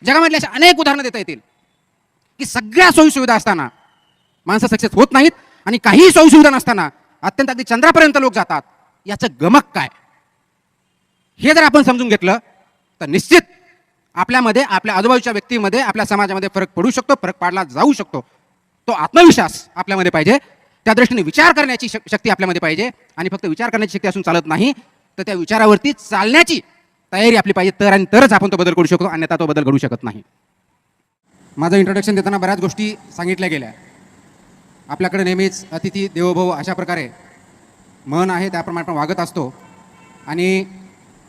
जगामधल्या अशा अनेक उदाहरणं देता येतील की सगळ्या सोयीसुविधा असताना माणसं सक्सेस होत नाहीत आणि काही सोयीसुविधा नसताना अत्यंत अगदी चंद्रापर्यंत लोक जातात. याचं गमक काय, हे जर आपण समजून घेतलं तर निश्चित आपल्यामध्ये, आपल्या आजूबाजूच्या व्यक्तीमध्ये, आपल्या समाजामध्ये फरक पडू शकतो, फरक पाडला जाऊ शकतो. तो आत्मविश्वास आपल्यामध्ये पाहिजे, त्या दृष्टीने विचार करण्याची शक्ती आपल्यामध्ये पाहिजे. आणि फक्त विचार करण्याची शक्ती असून चालत नाही, तर त्या विचारावरती चालण्याची तयारी आपली पाहिजे. तर आणि तरच आपण तो बदल करू शकतो, अन्यथा तो बदल घडू शकत नाही. माझं इंट्रोडक्शन देताना बऱ्याच गोष्टी सांगितल्या गेल्या. आपल्याकडे नेहमीच अतिथी देवो भव अशा प्रकारे मन आहे त्याप्रमाणे आपण वागत असतो. आणि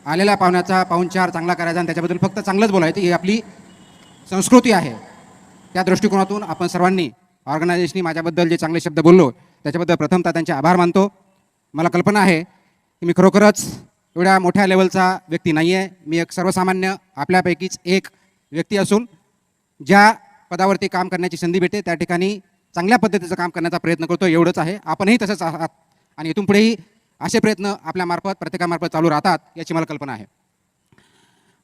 आलेल्या पाहुण्याचा पाहुणचार चांगला करायचा आणि त्याच्याबद्दल फक्त चांगलंच बोलायचं, ही आपली संस्कृती आहे. त्या दृष्टिकोनातून आपण सर्वांनी, ऑर्गनायझेशननी माझ्याबद्दल जे चांगले शब्द बोललो त्याच्याबद्दल प्रथमतः त्यांचे आभार मानतो. मला कल्पना आहे की मी खरोखरच एवढ्या मोठ्या लेवलचा व्यक्ती नाही आहे. मी एक सर्वसामान्य आपल्यापैकीच एक व्यक्ती असून ज्या पदावरती काम करण्याची संधी भेटते त्या ठिकाणी चांगल्या पद्धतीचं काम करण्याचा प्रयत्न करतो, एवढंच आहे. आपणही तसंच आहात आणि इथून पुढेही असे प्रयत्न आपल्यामार्फत, प्रत्येकामार्फत चालू राहतात याची मला कल्पना आहे.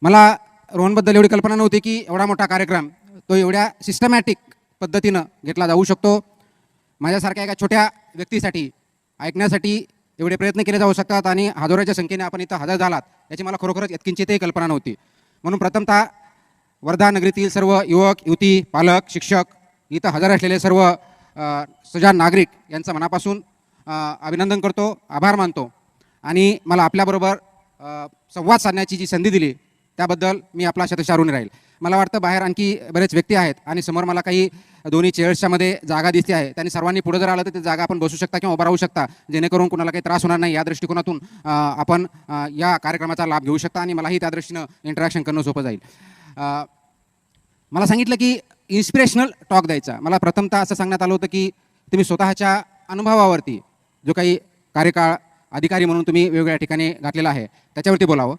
मला रोहनबद्दल एवढी कल्पना नव्हती की एवढा मोठा कार्यक्रम तो एवढ्या सिस्टमॅटिक पद्धतीनं घेतला जाऊ शकतो. माझ्यासारख्या एका छोट्या व्यक्तीसाठी ऐकण्यासाठी एवढे प्रयत्न केले जाऊ शकतात आणि हजारोच्या संख्येने आपण इथं हजर झालात याची मला खरोखरच यत्किंचितही कल्पना नव्हती. म्हणून प्रथमतः वर्धा नगरीतील सर्व युवक, युवती, पालक, शिक्षक, इथं हजर असलेले सर्व सज्जन नागरिक यांचं मनापासून अभिनंदन करतो, आभार मानतो. आणि मला आपल्याबरोबर संवाद साधण्याची जी संधी दिली त्याबद्दल मी आपला शतशः ऋणी राहील. मला वाटतं बाहेर आणखी बरेच व्यक्ती आहेत आणि समोर मला काही दोन्ही चेअर्सच्या मध्ये जागा दिसते आहे. त्यांनी सर्वांनी पुढे जर आलं तर ते जागा आपण बसू शकता किंवा उभा राहू शकता, जेणेकरून कुणाला काही त्रास होणार नाही. या दृष्टिकोनातून आपण या कार्यक्रमाचा लाभ घेऊ शकता आणि मलाही त्या दृष्टीनं इंटरॅक्शन करणं सोपं जाईल. मला सांगितलं की इन्स्पिरेशनल टॉक द्यायचा. मला प्रथमतः असं सांगण्यात आलं होतं की तुम्ही स्वतःच्या अनुभवावरती जो काही कार्यकाळ अधिकारी म्हणून तुम्ही वेगवेगळ्या ठिकाणी घातलेला आहे त्याच्यावरती बोलावं.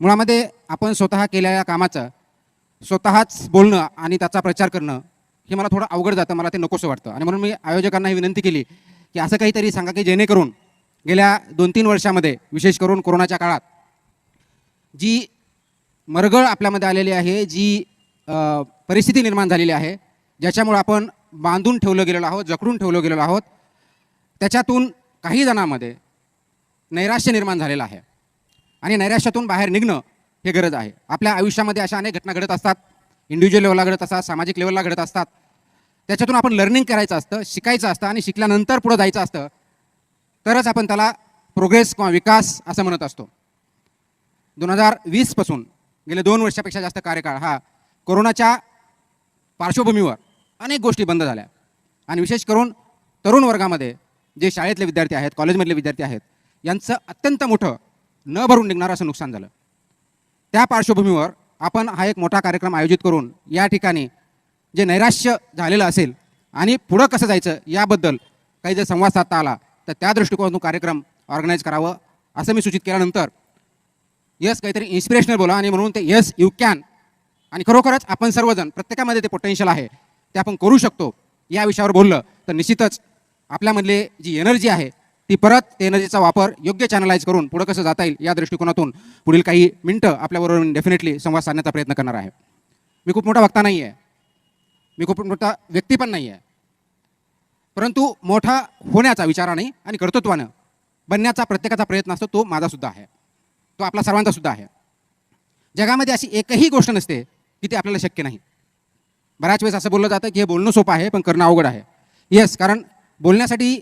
मुळामध्ये आपण स्वतः केलेल्या कामाचं स्वतःच बोलणं आणि त्याचा प्रचार करणं हे मला थोडं अवघड जातं, मला ते नकोसं वाटतं. आणि म्हणून मी आयोजकांना ही विनंती केली की असं काहीतरी सांगा की जेणेकरून गेल्या 2-3 वर्षामध्ये, विशेष करून कोरोनाच्या काळात, जी मरगळ आपल्यामध्ये आलेली आहे, जी परिस्थिती निर्माण झालेली आहे, ज्याच्यामुळे आपण बांधून ठेवलं गेलेलो आहोत, जखडून ठेवलं गेलेलो आहोत, त्याच्यातून काही जणांमध्ये नैराश्य निर्माण झालेलं आहे. आणि नैराश्यातून बाहेर निघणं हे गरज आहे. आपल्या आयुष्यामध्ये अशा अनेक घटना घडत असतात, इंडिव्हिज्युअल लेवलला घडत असतात, सामाजिक लेवलला घडत असतात. त्याच्यातून आपण लर्निंग करायचं असतं, शिकायचं असतं आणि शिकल्यानंतर पुढं जायचं असतं, तरच आपण त्याला प्रोग्रेस किंवा विकास असं म्हणत असतो. 2020 पासून गेले 2 वर्षापेक्षा जास्त कार्यकाळ हा कोरोनाच्या पार्श्वभूमीवर अनेक गोष्टी बंद झाल्या. आणि विशेष करून तरुण वर्गामध्ये जे शाळेतले विद्यार्थी आहेत, कॉलेजमधले विद्यार्थी आहेत, यांचं अत्यंत मोठं न भरून निघणारं असं नुकसान झालं. त्या पार्श्वभूमीवर आपण हा एक मोठा कार्यक्रम आयोजित करून या ठिकाणी जे नैराश्य झालेलं असेल आणि पुढं कसं जायचं याबद्दल काही जर संवाद साधता आला तर त्या दृष्टिकोनातून कार्यक्रम ऑर्गनाईज करावं असं मी सूचित केल्यानंतर यस काहीतरी इन्स्पिरेशनल बोला आणि म्हणून ते यस यू कॅन आणि खरोखरच आपण सर्वजण प्रत्येकामध्ये ते पोटेन्शियल आहे ते आपण करू शकतो या विषयावर बोललं तर निश्चितच आपल्यामधले जी एनर्जी आहे ती परत ते एनर्जीचा वापर योग्य चॅनलाइज करून पुढं कसं जाता येईल या दृष्टिकोनातून पुढील काही मिनटं आपल्याबरोबर डेफिनेटली संवाद साधण्याचा प्रयत्न करणार आहे. मी खूप मोठा वक्ता नाही आहे, मी खूप मोठा व्यक्ती पण नाही आहे, परंतु मोठा होण्याचा विचाराने आणि कर्तृत्वानं बनण्याचा प्रत्येकाचा प्रयत्न असतो, तो माझासुद्धा आहे, तो आपला सर्वांचा सुद्धा आहे. जगामध्ये अशी एकही गोष्ट नसते की ती आपल्याला शक्य नाही. बऱ्याच वेळेस असं बोललं जातं की हे बोलणं सोपं आहे पण करणं अवघड आहे. येस, कारण बोलण्यासाठी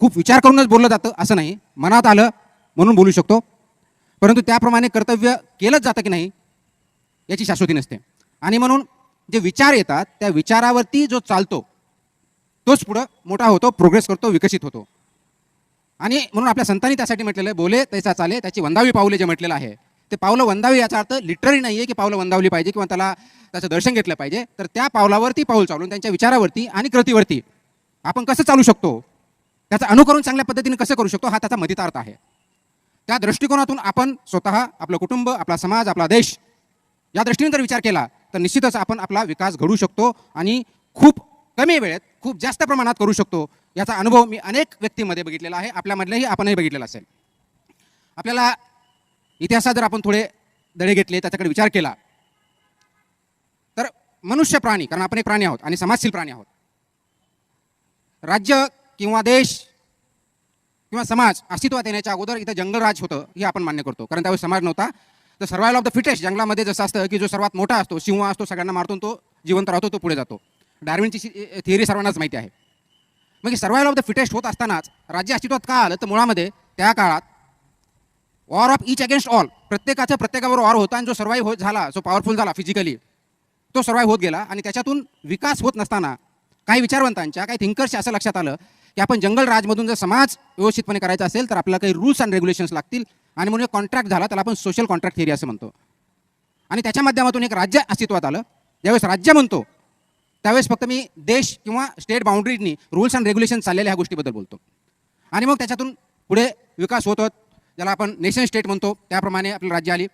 खूप विचार करूनच बोललं जातं असं नाही, मनात आलं म्हणून बोलू शकतो, परंतु त्याप्रमाणे कर्तव्य केलंच जातं की नाही याची शाश्वती नसते. आणि म्हणून जे विचार येतात त्या विचारावरती जो चालतो तोच पुढं मोठा होतो, प्रोग्रेस करतो, विकसित होतो. आणि म्हणून आपल्या संतांनी त्यासाठी म्हटलेलं आहे, बोले तैसा चाले त्याची वंदावी पाऊले जे म्हटलेलं आहे ते पावलं वंदावी याचा अर्थ लिटरली नाही आहे की पावलं वंदावली पाहिजे किंवा त्याला त्याचं दर्शन घेतलं पाहिजे, तर त्या पावलावरती पाऊल चालून त्यांच्या विचारावरती आणि कृतीवरती आपण कसं चालू शकतो, त्याचं अनुकरण चांगल्या पद्धतीने कसं करू शकतो हा त्याचा मतितार्थ आहे. त्या दृष्टिकोनातून आपण स्वतः, आपलं कुटुंब, आपला समाज, आपला देश या दृष्टीने जर विचार केला तर निश्चितच आपण आपला विकास घडू शकतो आणि खूप कमी वेळेत खूप जास्त प्रमाणात करू शकतो. याचा अनुभव मी अनेक व्यक्तींमध्ये बघितलेला आहे, आपल्यामधलेही आपणही बघितलेला असेल. आपल्याला इतिहासात जर आपण थोडे धडे घेतले, त्याच्याकडे विचार केला मनुष्य प्राणी, कारण आपण एक प्राणी आहोत आणि समाजशील प्राणी आहोत. राज्य किंवा देश किंवा समाज अस्तित्वात येण्याच्या अगोदर इथं जंगलराज होतं हे आपण मान्य करतो, कारण त्यावेळेस समाज नव्हता. तर सर्वायवल ऑफ द फिटेस्ट, जंगलामध्ये जसं असतं की जो सर्वात मोठा असतो, सिंह असतो, सगळ्यांना मारतो, तो जिवंत राहतो, तो पुढे जातो. डार्विनची थिअरी सर्वांनाच माहिती आहे. मग सर्वायवल ऑफ द फिटेस्ट होत असतानाच राज्य अस्तित्वात का आलं, तर मुळामध्ये त्या काळात war of each against all, प्रत्येकाचं प्रत्येकावर वॉर होता, आणि जो सर्वाईव्ह झाला, जो पॉवरफुल झाला फिजिकली, तो सर्वाईव्ह होत गेला. आणि त्याच्यातून विकास होत नसताना काही विचारवंतांच्या, काही थिंकर्सच्या असं लक्षात आलं की आपण जंगल राजमधून जर समाज व्यवस्थितपणे करायचा असेल तर आपल्याला काही रूल्स अँड रेग्युलेशन्स लागतील, आणि म्हणून एक कॉन्ट्रॅक्ट झाला, त्याला आपण सोशल कॉन्ट्रॅक्ट थिअरी असं म्हणतो. आणि त्याच्या माध्यमातून एक राज्य अस्तित्वात आलं. ज्यावेळेस राज्य म्हणतो त्यावेळेस फक्त मी देश किंवा स्टेट बाउंड्रीजनी रूल्स अँड रेग्युलेशन चाललेल्या ह्या गोष्टीबद्दल बोलतो. आणि मग त्याच्यातून पुढे विकास होत होत, ज्याला आपण नेशन स्टेट म्हणतो, त्याप्रमाणे आपली राज्य आली.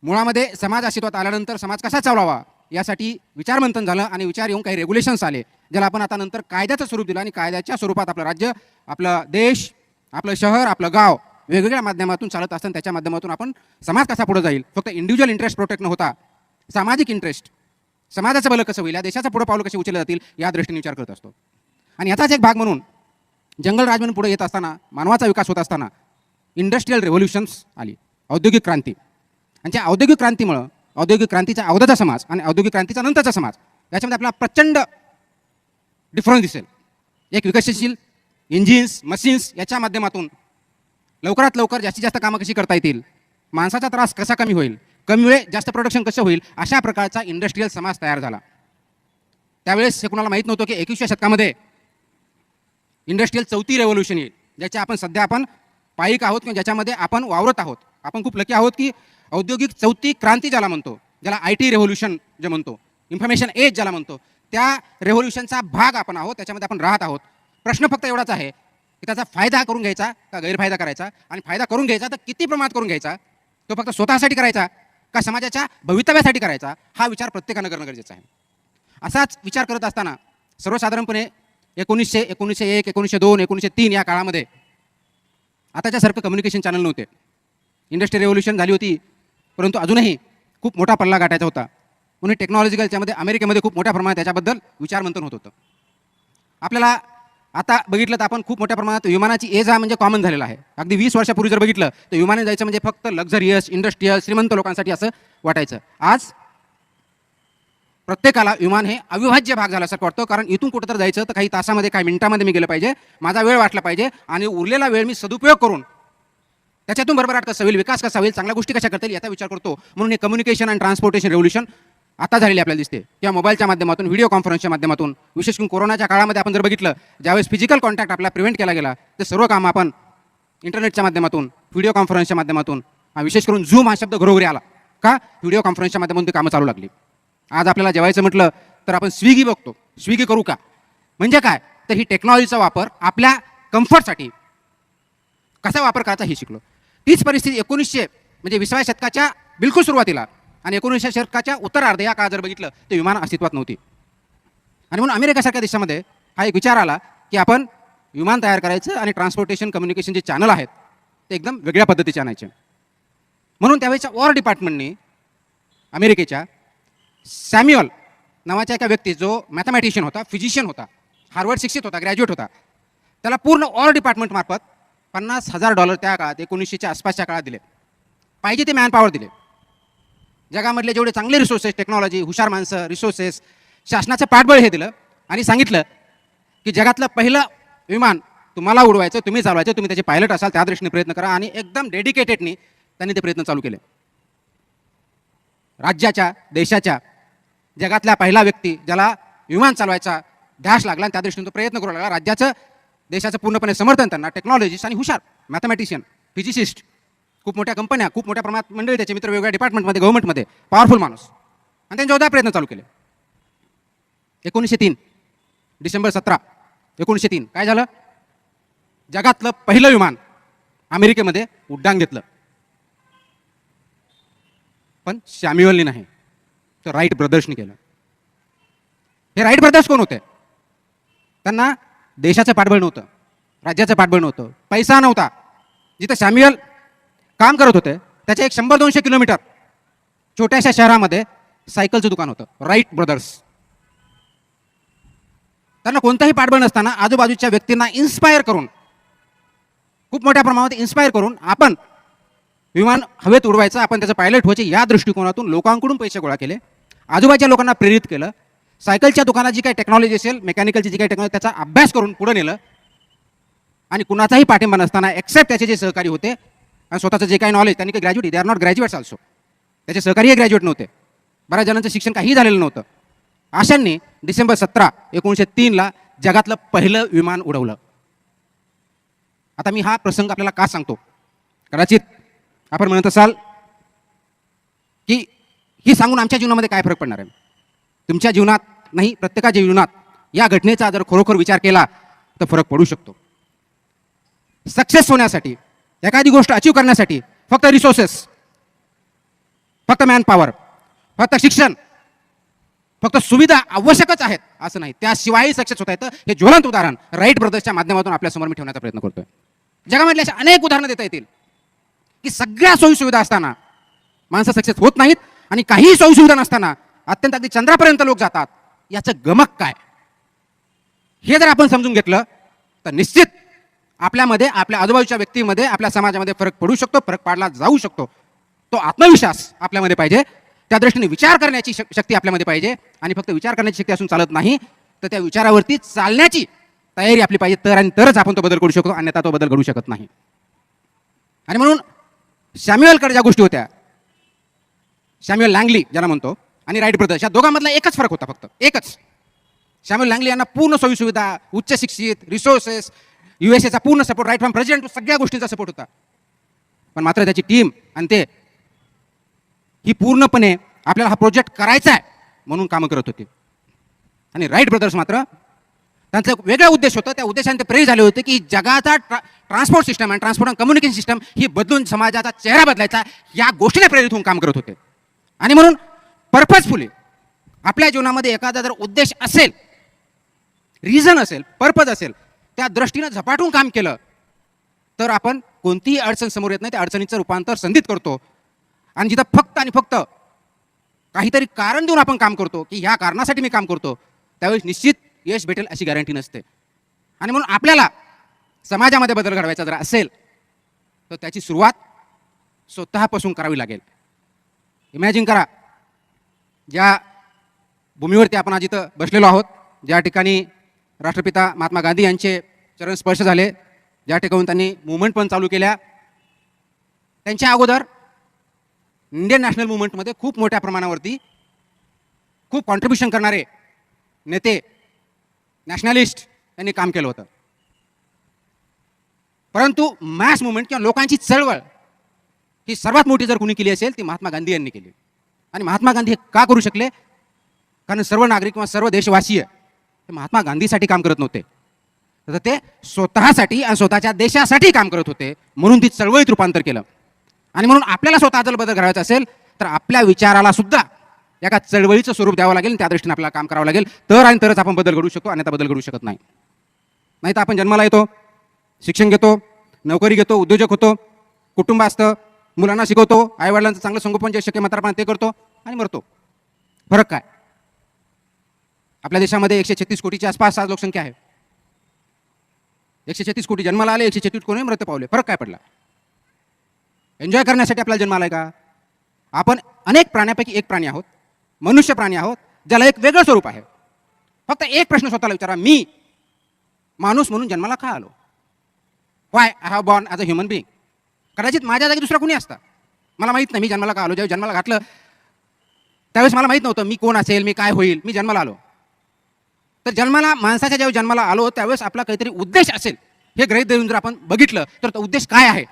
मुळामध्ये समाज अस्तित्वात आल्यानंतर समाज कसा चालवावा यासाठी विचारमंथन झालं, आणि विचार येऊन काही रेग्युलेशन्स आले, ज्याला आपण आता नंतर कायद्याचं स्वरूप दिलं. आणि कायद्याच्या स्वरूपात आपलं राज्य, आपलं देश, आपलं शहर, आपलं गाव वेगवेगळ्या माध्यमातून चालत असताना त्याच्या माध्यमातून आपण समाज कसा पुढे जाईल, फक्त इंडिव्हिज्युअल इंटरेस्ट प्रोटेक्ट न होता सामाजिक इंटरेस्ट, समाजाचं भलं कसं होईल, या देशाचं पुढे पावलं कशी उचलले जातील, या दृष्टीने विचार करत असतो. आणि याचाच एक भाग म्हणून जंगल राज म्हणून पुढे येत असताना, मानवाचा विकास होत असताना इंडस्ट्रियल रेव्होल्युशन्स आली, औद्योगिक क्रांती. आणि त्या औद्योगिक क्रांतीमुळं, औद्योगिक क्रांतीच्या अगोदरचा समाज आणि औद्योगिक क्रांतीचा नंतरचा समाज, याच्यामध्ये आपल्याला प्रचंड डिफरन्स दिसेल. एक विकसनशील इंजिन्स, मशीन्स याच्या माध्यमातून लवकरात लवकर जास्तीत जास्त कामं कशी करता येतील, माणसाचा त्रास कसा कमी होईल, कमी वेळ जास्त प्रोडक्शन कसं होईल, अशा प्रकारचा इंडस्ट्रियल समाज तयार झाला. त्यावेळेस हे कुणाला माहीत नव्हतं की 21व्या शतकामध्ये इंडस्ट्रियल चौथी रेव्होल्युशन येईल, ज्याच्या आपण सध्या पायिक आहोत, किंवा ज्याच्यामध्ये आपण वावरत आहोत. आपण खूप लकी आहोत की औद्योगिक चौथी क्रांती ज्याला म्हणतो, ज्याला IT रेव्होल्युशन जे म्हणतो, इन्फॉर्मेशन एज ज्याला म्हणतो, त्या रेव्होल्युशनचा भाग आपण आहोत, त्याच्यामध्ये आपण राहत आहोत. प्रश्न फक्त एवढाच आहे की त्याचा फायदा करून घ्यायचा का गैरफायदा करायचा, आणि फायदा करून घ्यायचा तर किती प्रमाणात करून घ्यायचा, तो फक्त स्वतःसाठी करायचा का समाजाच्या भवितव्यासाठी करायचा, हा विचार प्रत्येकानं करणं गरजेचं आहे. असाच विचार करत असताना सर्वसाधारणपणे 1901, 1902, 1903 या काळामध्ये आताच्यासारखं कम्युनिकेशन चॅनल नव्हते. इंडस्ट्रियल रेव्होल्युशन झाली होती, परंतु अजूनही खूप मोठा पल्ला गाठायचा होता. म्हणून टेक्नॉलॉजिकलच्यामध्ये अमेरिकेमध्ये खूप मोठ्या प्रमाणात त्याच्याबद्दल विचारमंथन होत होतं. आपल्याला आता बघितलं तर आपण खूप मोठ्या प्रमाणात विमानाची एज हा म्हणजे कॉमन झालेला आहे. अगदी 20 वर्षापूर्वी जर बघितलं तर विमानाने जायचं म्हणजे फक्त लक्झरियस, इंडस्ट्रियल, श्रीमंत लोकांसाठी असं वाटायचं. आज प्रत्येकाला विमान हे अविभाज्य भाग झाल्यासारखं वाटतं, कारण इथून कुठं तर जायचं तर काही तासामध्ये, काही मिनिटामध्ये मी गेलं पाहिजे, माझा वेळ वाचला पाहिजे, आणि उरलेला वेळ मी सदुपयोग करून त्याच्यातून भरभराट कसं होईल, विकास कसा होईल, चांगल्या गोष्टी कशा करता येईल याचा विचार करतो. म्हणून हे कम्युनिकेशन अँड ट्रान्सपोर्टेशन रेव्होल्युशन आता झालेली आपल्याला दिसते, किंवा मोबाईलच्या माध्यमातून, व्हिडिओ कॉन्फरन्सच्या माध्यमातून. विशेष करून कोरोनाच्या काळामध्ये आपण जर बघितलं, ज्यावेळेस फिजिकल कॉन्टॅक्ट आपल्याला प्रिव्हेंट केला गेला, तर सर्व कामं आपण इंटरनेटच्या माध्यमातून, व्हिडिओ कॉन्फरन्सच्या माध्यमातून, विशेष करून झूम हा शब्द घरोघरी आला का, व्हिडिओ कॉन्फरन्सच्या माध्यमातून ती कामं चालू लागली. आज आपल्याला जेवायचं म्हटलं तर आपण स्विगी बघतो, स्विगी करू का, म्हणजे काय, तर ही टेक्नॉलॉजीचा वापर आपल्या कम्फर्टसाठी कसा वापर करायचा हे शिकलो. तीच परिस्थिती 20व्या शतकाच्या बिलकुल सुरुवातीला आणि 19व्या शतकाच्या उत्तरार्ध या काळात जर बघितलं तर विमान अस्तित्वात नव्हती. आणि म्हणून अमेरिकेसारख्या देशामध्ये हा एक विचार आला की आपण विमान तयार करायचं आणि ट्रान्सपोर्टेशन कम्युनिकेशन जे चॅनल आहेत ते एकदम वेगळ्या पद्धतीचे आणायचे. म्हणून त्यावेळेच्या वॉर डिपार्टमेंटनी अमेरिकेच्या सॅम्युअल नावाच्या एका व्यक्ती, जो मॅथमॅटिशियन होता, फिजिशियन होता, हार्वर्ड शिक्षित होता, ग्रॅज्युएट होता, त्याला पूर्ण वॉर डिपार्टमेंटमार्फत $50,000 त्या काळात 1900च्या आसपासच्या काळात दिले. पाहिजे ते मॅन पॉवर दिले. जगामधले जेवढे चांगले रिसोर्सेस, टेक्नॉलॉजी, हुशार माणसं, रिसोर्सेस, शासनाचं पाठबळ हे दिलं, आणि सांगितलं की जगातलं पहिलं विमान तुम्हाला उडवायचं, तुम्ही चालवायचं, तुम्ही त्याचे पायलट असाल, त्या दृष्टीने प्रयत्न करा. आणि एकदम डेडिकेटेडनी त्यांनी ते प्रयत्न चालू केले. राज्याच्या, देशाच्या, जगातला पहिला व्यक्ती ज्याला विमान चालवायचा ध्यास लागला, आणि त्या दृष्टीने तो प्रयत्न करू लागला. राज्याचं, देशाचं पूर्णपणे समर्थन त्यांना, टेक्नॉलॉजिस्ट आणि हुशार मॅथमॅटिशियन, फिजिसिस्ट, खूप मोठ्या कंपन्या, खूप मोठ्या प्रमाणात मंडळी, त्याचे मित्र वेगवेगळ्या डिपार्टमेंटमध्ये, गव्हर्नमेंटमध्ये, पॉवरफुल माणूस, आणि त्यांनी जोरदार प्रयत्न चालू केले. 1903 डिसेंबर 17, 1903 काय झालं, जगातलं पहिलं विमान अमेरिकेमध्ये उड्डाण घेतलं. पण सॅम्युअलनी नाही, तर राईट ब्रदर्सनी केलं. हे राईट ब्रदर्स कोण होते? त्यांना देशाचं पाठबळ नव्हतं, राज्याचं पाठबळ नव्हतं, पैसा नव्हता. जिथं सॅम्युअल काम करत होते त्याच्या एक 100-200 किलोमीटर छोट्याशा शहरामध्ये सायकलचं दुकान होतं, राईट ब्रदर्स. त्यांना कोणताही पाठबळ नसताना आजूबाजूच्या व्यक्तींना इन्स्पायर करून, खूप मोठ्या प्रमाणात इन्स्पायर करून आपण विमान हवेत उडवायचं, आपण त्याचं पायलट व्हायचे या दृष्टिकोनातून लोकांकडून पैसे गोळा केले, आजूबाजूच्या लोकांना प्रेरित केलं, सायकलच्या दुकानात जी काही टेक्नॉलॉजी असेल, मेकॅनिकलची जी काही टेक्नॉलॉजी, त्याचा अभ्यास करून पुढे नेलं आणि कुणाचाही पाठिंबा नसताना एक्सेप्ट त्याचे जे सहकारी होते आणि स्वतःचं जे काही नॉलेज, त्यांनी काही graduate, they are not graduates also, त्याचे सहकारी हे ग्रॅज्युएट नव्हते, बऱ्याच जणांचं शिक्षण काही झालेलं नव्हतं, अशांनी डिसेंबर 17, 1903 जगातलं पहिलं विमान उडवलं. आता मी हा प्रसंग आपल्याला का सांगतो? कदाचित आपण म्हणत असाल की ही सांगून आमच्या जीवनामध्ये काय फरक पडणार आहे. तुमच्या जीवनात नाही, प्रत्येकाच्या जीवनात या घटनेचा जर खरोखर विचार केला तर फरक पडू शकतो. सक्सेस होण्यासाठी, एखादी गोष्ट अचीव करण्यासाठी फक्त रिसोर्सेस, फक्त मॅन पॉवर, फक्त शिक्षण, फक्त सुविधा आवश्यकच आहेत असं नाही. त्याशिवायही सक्सेस होता येतं. हे ज्वलंत उदाहरण राईट ब्रदर्सच्या माध्यमातून आपल्यासमोर मी ठेवण्याचा प्रयत्न करतोय. जगामधले असे अनेक उदाहरणं देता येतील की सगळ्या सोयीसुविधा असताना माणसं सक्सेस होत नाहीत आणि काहीही सोयीसुविधा नसताना अत्यंत अगदी चंद्रापर्यंत लोक जातात. याचं गमक काय? हे जर आपण समजून घेतलं तर निश्चित आपल्यामध्ये, आपल्या आजूबाजूच्या व्यक्तीमध्ये, आपल्या समाजामध्ये फरक पडू शकतो, फरक पाडला जाऊ शकतो. तो आत्मविश्वास आपल्यामध्ये पाहिजे, त्या दृष्टीने विचार करण्याची शक्ती आपल्यामध्ये पाहिजे, आणि फक्त विचार करण्याची शक्ती असून चालत नाही, तर त्या विचारावरती चालण्याची तयारी आपली पाहिजे. तर आणि तरच आपण तो बदल करू शकतो, अन्यथा तो बदल घडू शकत नाही. आणि म्हणून सॅम्युएलकडे ज्या गोष्टी होत्या, सॅम्युएल लँगली ज्याला म्हणतो, आणि राईट ब्रदर्स, या दोघांमधला एकच फरक होता, फक्त एकच. सॅम्युएल लँगली यांना पूर्ण सोयीसुविधा, उच्च शिक्षित, रिसोर्सेस, USA पूर्ण सपोर्ट, राईट फ्रॉम प्रेसिडेंट, सगळ्या गोष्टींचा सपोर्ट होता. पण मात्र त्याची टीम आणि ते ही पूर्णपणे आपल्याला हा प्रोजेक्ट करायचा आहे म्हणून कामं करत होते. आणि राईट ब्रदर्स मात्र त्यांचा एक वेगळा उद्देश होता. त्या उद्देशाने ते प्रेरित झाले होते की जगाचा ट्रान्सपोर्ट सिस्टम आणि ट्रान्सपोर्ट अँड कम्युनिकेशन सिस्टम ही बदलून समाजाचा चेहरा बदलायचा, या गोष्टीने प्रेरित होऊन काम करत होते. आणि म्हणून पर्पजफुली आपल्या जीवनामध्ये एखादा जर उद्देश असेल, रिझन असेल, पर्पज असेल, त्या दृष्टीनं झपाटून काम केलं तर आपण कोणतीही अडचण समोर येत नाही. त्या अडचणीचं रूपांतर संधीत करतो. आणि जिथं फक्त आणि फक्त काहीतरी कारण देऊन आपण काम करतो की ह्या कारणासाठी मी काम करतो, त्यावेळेस निश्चित यश भेटेल अशी गॅरंटी नसते. आणि म्हणून आपल्याला समाजामध्ये बदल घडवायचा जर असेल तर त्याची सुरुवात स्वतःपासून करावी लागेल. इमॅजिन करा, ज्या भूमीवरती आपण आज इथं बसलेलो आहोत, ज्या ठिकाणी राष्ट्रपिता महात्मा गांधी यांचे चरण स्पर्श झाले, ज्या ठिकाणी त्यांनी मुवमेंट पण चालू केल्या, त्यांच्या अगोदर इंडियन नॅशनल मुवमेंटमध्ये खूप मोठ्या प्रमाणावरती खूप कॉन्ट्रीब्युशन करणारे नेते, नॅशनलिस्ट यांनी काम केलं होतं. परंतु मॅस मुवमेंट किंवा लोकांची चळवळ ही सर्वात मोठी जर कोणी केली असेल ती महात्मा गांधी यांनी केली. आणि महात्मा गांधी हे का करू शकले? कारण सर्व नागरिक किंवा सर्व देशवासीय हे महात्मा गांधीसाठी काम करत नव्हते, तर ते स्वतःसाठी आणि स्वतःच्या देशासाठी काम करत होते. म्हणून ती चळवळीत रूपांतर केलं. आणि म्हणून आपल्याला स्वतः जर बदल घडवायचा असेल तर आपल्या विचाराला सुद्धा एका चळवळीचं स्वरूप द्यावं लागेल, त्या दृष्टीने आपल्याला काम करावं लागेल. तर आणि तरच आपण बदल घडवू शकतो, अन्यथा बदल घडू शकत नाही. नाही तर आपण जन्माला येतो, शिक्षण घेतो, नोकरी घेतो, उद्योजक होतो, कुटुंब असतं, मुलांना शिकवतो, आईवडिलांचं चांगलं संगोपन जे शक्य मात्र ते करतो आणि मरतो. फरक काय? आपल्या देशामध्ये 136 कोटीच्या आसपास आज लोकसंख्या आहे. 136 कोटी जन्माला आले, 136 कोटी मृत्यू पावले. फरक काय पडला? एन्जॉय करण्यासाठी आपल्याला जन्माला आहे का? आपण अनेक प्राण्यापैकी एक प्राणी आहोत, मनुष्य प्राणी आहोत, ज्याला एक वेगळं स्वरूप आहे. फक्त एक प्रश्न स्वतःला विचारा, मी माणूस म्हणून जन्माला का आलो? Y I have born as a human being. कदाचित माझ्या जागी दुसरा कोणी असता, मला माहीत नाही मी जन्माला का आलो. ज्यावेळी जन्माला घातलं त्यावेळेस मला माहीत नव्हतं मी कोण असेल, मी काय होईल, मी जन्माला आलो. तर जन्माला, माणसाच्या ज्यावेळी जन्माला आलो त्यावेळेस आपला काहीतरी उद्देश असेल हे गृहीत धरून जर आपण बघितलं तर तो उद्देश काय आहे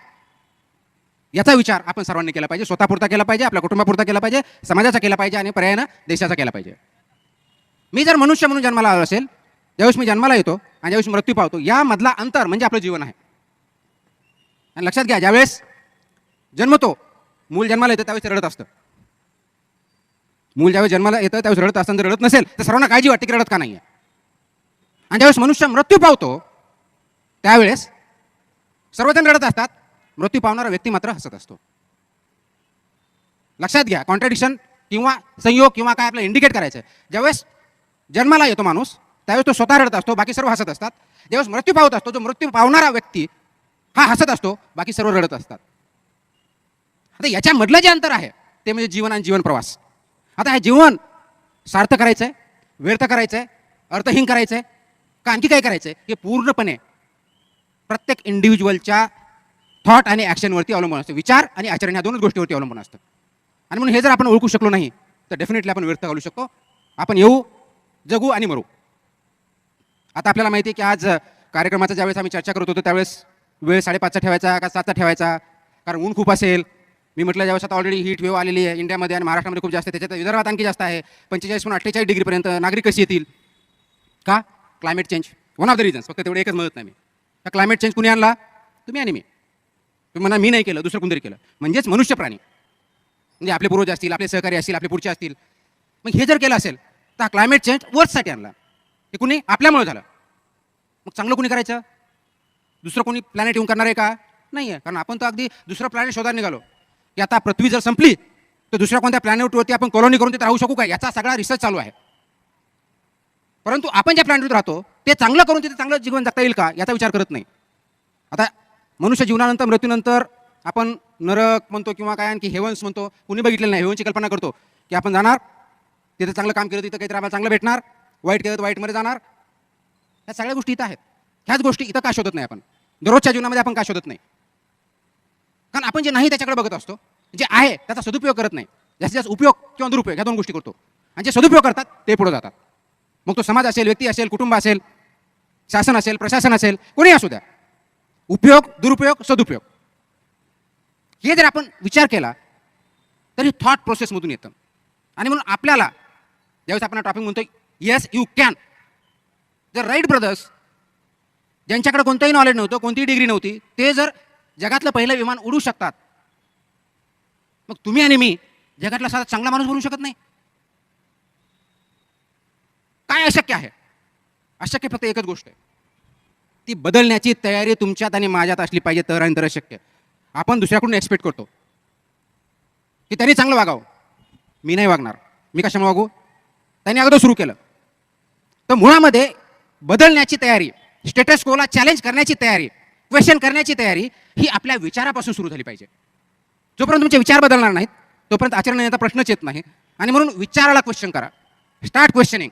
याचा विचार आपण सर्वांनी केला पाहिजे. स्वतःपुरता केला पाहिजे, आपल्या कुटुंबापुरता केला पाहिजे, समाजाचा केला पाहिजे आणि पर्यायानं देशाचा केला पाहिजे. मी जर मनुष्य म्हणून जन्माला आलो असेल, ज्यावेळेस मी जन्माला येतो आणि ज्यावेळेस मृत्यू पावतो, यामधला अंतर म्हणजे आपलं जीवन आहे. आणि लक्षात घ्या, ज्यावेळेस जन्मतो, मूल जन्माला येतं त्यावेळेस रडत असतं. मूल ज्यावेळेस जन्माला येतं त्यावेळेस रडत असताना जर रडत नसेल तर सर्वांना काळजी वाटते की रडत का नाही आहे. आणि ज्यावेळेस मनुष्य मृत्यू पावतो त्यावेळेस सर्वजण रडत असतात, मृत्यू पावणारा व्यक्ती मात्र हसत असतो. लक्षात घ्या, कॉन्ट्रडिक्शन किंवा संयोग किंवा काय आपल्याला इंडिकेट करायचं आहे. ज्यावेळेस जन्माला येतो माणूस त्यावेळेस तो स्वतः रडत असतो, बाकी सर्व हसत असतात. ज्यावेळेस मृत्यू पावत असतो, जो मृत्यू पावणारा व्यक्ती हा हसत असतो, बाकी सर्व रडत असतात. आता याच्यामधलं जे अंतर आहे ते म्हणजे जीवन आणि जीवन प्रवास. आता हे जीवन सार्थ करायचं आहे, व्यर्थ करायचं आहे, अर्थहीन करायचं आहे का आणखी काय करायचं आहे, हे पूर्णपणे प्रत्येक इंडिव्हिज्युअलच्या थॉट आणि ॲक्शनवरती अवलंबून असतं. विचार आणि आचरण ह्या दोनच गोष्टीवरती अवलंबून असतं. आणि म्हणून हे जर आपण ओळखू शकलो नाही तर डेफिनेटली आपण व्यर्थ घालू शकतो. आपण येऊ, जगू आणि मरू. आता आपल्याला माहिती आहे की आज कार्यक्रमाचा ज्यावेळेस आम्ही चर्चा करत होतो त्यावेळेस वेळ 5:30चा ठेवायचा का 7चा ठेवायचा, कारण ऊन खूप असेल. मी म्हटलं ज्यावेळेस आता ऑलरेडी हीट वेव्ह आलेली आहे इंडियामध्ये आणि महाराष्ट्रामध्ये खूप जास्त आहे, त्याच्यात विदर्भात आणखी जास्त आहे. 45 डिग्रीपर्यंत नागरिक कशी येतील का? Climate change one of the reasons. फक्त तेवढं एकच मदत नाही मी. तर क्लायमेट चेंज कुणी आणला? तुम्ही आणि मी. तुम्ही म्हणा मी नाही केलं, दुसरं कोणतरी केलं. म्हणजेच मनुष्य प्राणी, म्हणजे आपले पूर्वज असतील, आपले सहकारी असतील, आपले पुढचे असतील. मग हे जर केलं असेल तर हा क्लायमेट चेंज वर्षसाठी आणला. हे कुणी आपल्यामुळे झालं. मग चांगलं कुणी करायचं? दुसरं कोणी प्लॅनेट येऊन करणार आहे का? नाही आहे. कारण आपण तर अगदी दुसरं प्लॅनेट शोधायला निघालो की आता पृथ्वी जर संपली तर दुसऱ्या कोणत्या प्लॅनेटवरती आपण कॉलनी करून तिथे राहू शकू का, याचा सगळा रिसर्च चालू आहे. परंतु आपण ज्या प्लॅनेटवर राहतो ते चांगलं करून तिथे चांगलं जीवन जगता येईल का याचा विचार करत नाही. आता मनुष्य जीवनानंतर मृत्यूनंतर आपण नरक म्हणतो किंवा काय आणखी हेवन्स म्हणतो, कुणी बघितलेलं नाही. हेवनची कल्पना करतो की आपण जाणार तिथे, चांगलं काम केलं तिथं काहीतरी आम्हाला चांगलं भेटणार, वाईट केलं तर वाईटमध्ये जाणार. ह्या सगळ्या गोष्टी इथं आहेत. ह्याच गोष्टी इथं का शोधत नाही आपण? दररोजच्या जीवनामध्ये आपण का शोधत नाही? कारण आपण जे नाही त्याच्याकडे बघत असतो, जे आहे त्याचा सदुपयोग करत नाही. जास्तीत जास्त उपयोग किंवा दुरुपयोग ह्या दोन गोष्टी करतो. आणि जे सदुपयोग करतात ते पुढे जातात. मग तो समाज असेल, व्यक्ती असेल, कुटुंब असेल, शासन असेल, प्रशासन असेल, कोणी असू द्या. उपयोग, दुरुपयोग, सदुपयोग हे जर आपण विचार केला तर हे थॉट प्रोसेसमधून येतं. आणि म्हणून आपल्याला ज्यावेळेस आपण टॉपिक म्हणतो येस यू कॅन, जर राईट ब्रदर्स ज्यांच्याकडे कोणतंही नॉलेज नव्हतं, कोणतीही डिग्री नव्हती, ते जर जगातलं पहिलं विमान उडू शकतात, मग तुम्ही आणि मी जगातला साधा चांगला माणूस बनवू शकत नाही? काय अशक्य आहे? अशक्य फक्त एकच गोष्ट आहे, ती बदलण्याची तयारी तुमच्यात आणि माझ्यात असली पाहिजे, तर आणि तर शक्य. आपण दुसऱ्याकडून एक्सपेक्ट करतो की त्यांनी चांगलं वागावं, मी नाही वागणार, मी कशामुळे वागू? त्यांनी अगोदर सुरू केलं. तर मुळामध्ये बदलण्याची तयारी, स्टेटस कोला चॅलेंज करण्याची तयारी, क्वेश्चन करण्याची तयारी ही आपल्या विचारापासून सुरू झाली पाहिजे. जोपर्यंत तुमचे विचार बदलणार नाहीत तोपर्यंत आचरण येण्याचा प्रश्नच येत नाही. आणि म्हणून विचाराला क्वेश्चन करा, स्टार्ट क्वेश्चनिंग.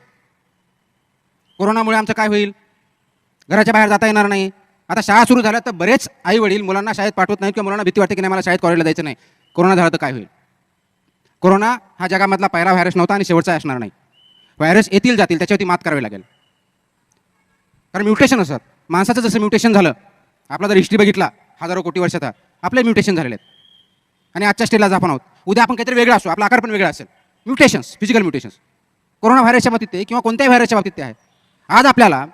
कोरोनामुळे आमचं काय होईल? घराच्या बाहेर जाता येणार नाही. आता शाळा सुरू झाल्या तर बरेच आई वडील मुलांना शाळेत पाठवत नाहीत किंवा मुलांना भीती वाटते की नाही मला शाळेत कॉलेजला जायचं नाही. कोरोना झाला तर काय होईल? कोरोना हा जगामधला पहिला व्हायरस नव्हता आणि शेवटचा असणार नाही. व्हायरस येतील जातील, त्याच्यावरती मात करावी लागेल. कारण म्युटेशन असतात. माणसाचं जसं म्युटेशन झालं, आपला जर हिस्ट्री बघितला हजारो कोटी वर्षाचा, आपले म्युटेशन झालेले आहेत. आणि आजच्या स्टेजला आपण आहोत, उद्या आपण काहीतरी वेगळा असू, आपला आकार पण वेगळा असेल. म्युटेशन्स, फिजिकल म्युटेशन्स कोरोना व्हायरसच्या बाबतीत ते किंवा कोणत्याही व्हायरसच्या बाबतीत ते आहे. आज आपल्याला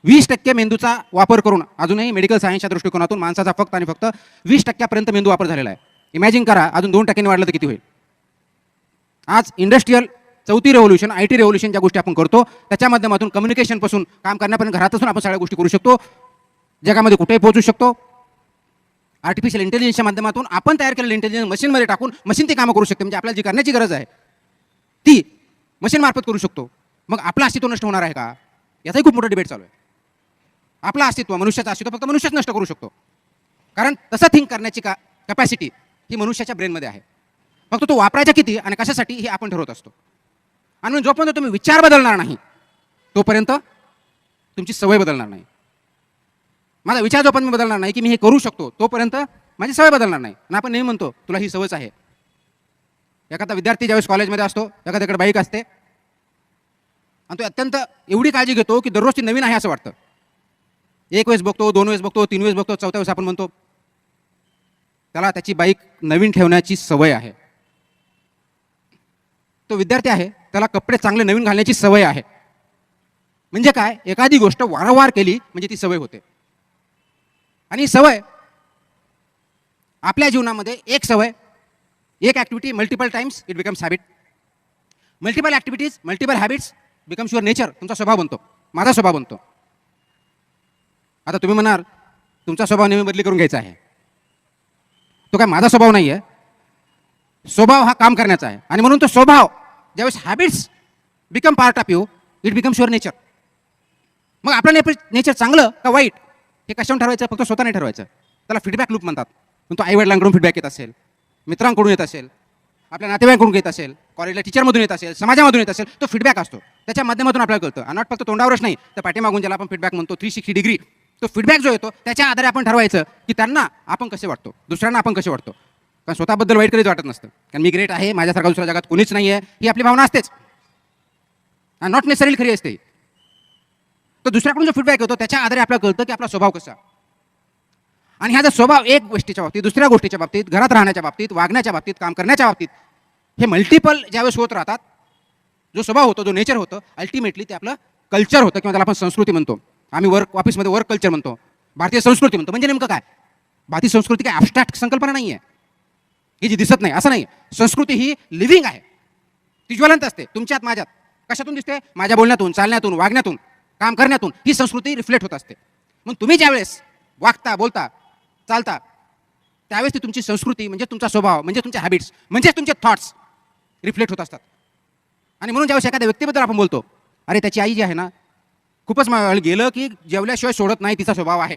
20% मेंदूचा वापर करून, अजूनही मेडिकल सायन्सच्या दृष्टिकोनातून माणसाचा फक्त आणि फक्त 20% मेंदू वापर झालेला आहे. इमॅजिन करा अजून 2% वाढलं तर किती होईल? आज इंडस्ट्रियल चौथी रेव्होल्यूशन, IT रेव्होल्यूशन ज्या गोष्टी आपण करतो त्याच्या माध्यमातून कम्युनिकेशनपासून काम करण्यापर्यंत घरातून आपण सगळ्या गोष्टी करू शकतो, जगामध्ये कुठेही पोहोचू शकतो. आर्टिफिशियल इंटेलिजन्सच्या माध्यमातून आपण तयार केलेलं इंटेलिजन्स मशीनमध्ये टाकून मशीन ती कामं करू शकते. म्हणजे आपल्याला जी करण्याची गरज आहे ती मशीन मार्फत करू शकतो. मग आपलं अस्तित्व नष्ट होणार आहे का? याचाही खूप मोठा डिबेट चालू आहे. आपलं अस्तित्व, मनुष्याचं अस्तित्व फक्त मनुष्यच नष्ट करू शकतो. कारण तसं थिंक करण्याची कॅपॅसिटी ही मनुष्याच्या ब्रेनमध्ये आहे. फक्त तो वापरायचा किती आणि कशासाठी हे आपण ठरवत असतो. आणि जोपर्यंत तुम्ही विचार बदलणार नाही तोपर्यंत तुमची सवय बदलणार नाही. माझा विचार जोपर्यंत बदलणार नाही की मी हे करू शकतो तोपर्यंत माझी सवय बदलणार नाही. आणि आपण नेहमी म्हणतो तुला ही सवयच आहे. एखादा विद्यार्थी ज्यावेळेस कॉलेजमध्ये असतो, एखाद्याकडे बाईक असते आणि तो अत्यंत एवढी काळजी घेतो की दररोज ती नवीन आहे असं वाटतं. 1 वेळेस बघतो, 2 वेळेस बघतो, 3 वेळेस बघतो, 4थ्या वेळेस आपण म्हणतो त्याला त्याची बाईक नवीन ठेवण्याची सवय आहे. तो विद्यार्थी आहे, त्याला कपडे चांगले नवीन घालण्याची सवय आहे. म्हणजे काय? एखादी गोष्ट वारंवार केली म्हणजे ती सवय होते. आणि सवय आपल्या जीवनामध्ये एक सवय, एक activity multiple times it becomes habit. Multiple activities, multiple habits becomes your nature. तुमचा स्वभाव बनतो, माझा स्वभाव बनतो. आता तुम्ही म्हणाल तुमचा स्वभाव नेहमी बदली करून घ्यायचा आहे. तो काय माझा स्वभाव नाही आहे. स्वभाव हा काम करण्याचा आहे. आणि म्हणून तो स्वभाव ज्यावेळेस habits become part of you, it becomes your nature. मग आपलं नेचर चांगलं का वाईट हे कशावर ठरवायचं? फक्त स्वतः नाही ठरवायचं. त्याला फीडबॅक लूप म्हणतात. पण तो आईवडिलांकडून फीडबॅक येत असेल, मित्रांकडून येत असेल, आपल्या नातेवाईकांकडून येत असेल, कॉलेजला टीचरमधून येत असेल, समाजामधून येत असेल, तो फीडबॅक असतो. त्याच्या माध्यमातून आपल्याला कळतं. आणि नॉट फक्त तोंडावरच नाही, तर पाठीमागून ज्याला आपण फीडबॅक म्हणतो 360 डिग्री, तो फीडबॅक जो येतो त्याच्या आधारे आपण ठरवायचं की त्यांना आपण कसे वाटतो, दुसऱ्यांना आपण कसे वाटतो. कारण स्वतःबद्दल वाईट कधीच वाटत नसतं. कारण मी ग्रेट आहे, माझ्यासारखा दुसऱ्या जगात कोणीच नाही आहे, ही आपली भावना असतेच. नॉट नेसेसरीली खरी असते. तर दुसऱ्याकडून जो फीडबॅक येतो त्याच्या आधारे आपल्याला कळतं की आपला स्वभाव कसा. आणि हा जर स्वभाव एक गोष्टीच्या बाबतीत, दुसऱ्या गोष्टीच्या बाबतीत, घरात राहण्याच्या बाबतीत, वागण्याच्या बाबतीत, काम करण्याच्या बाबतीत, हे मल्टिपल ज्यावेळेस होत राहतात, जो स्वभाव होतो, जो नेचर होतं, अल्टिमेटली ते आपलं कल्चर होतं किंवा त्याला आपण संस्कृती म्हणतो. आम्ही ऑफिसमध्ये वर्क कल्चर म्हणतो, भारतीय संस्कृती म्हणतो. म्हणजे नेमकं काय? भारतीय संस्कृती काय ॲबस्ट्रॅक्ट संकल्पना नाही आहे ही जी दिसत नाही, असं नाही. संस्कृती ही लिव्हिंग आहे, ती ज्वलंत असते तुमच्यात माझ्यात. कशातून दिसते? माझ्या बोलण्यातून, चालण्यातून, वागण्यातून, काम करण्यातून ही संस्कृती रिफ्लेक्ट होत असते. मग तुम्ही ज्यावेळेस वागता, बोलता, चालता, त्यावेळेस ती तुमची संस्कृती म्हणजे तुमचा स्वभाव, म्हणजे तुमचे हॅबिट्स, म्हणजे तुमचे थॉट्स रिफ्लेक्ट होत असतात. आणि म्हणून ज्यावेळेस एखाद्या व्यक्तीबद्दल आपण बोलतो, अरे त्याची आई जी आहे ना, खूपच गेलं की जेवल्याशिवाय सोडत नाही, तिचा स्वभाव आहे.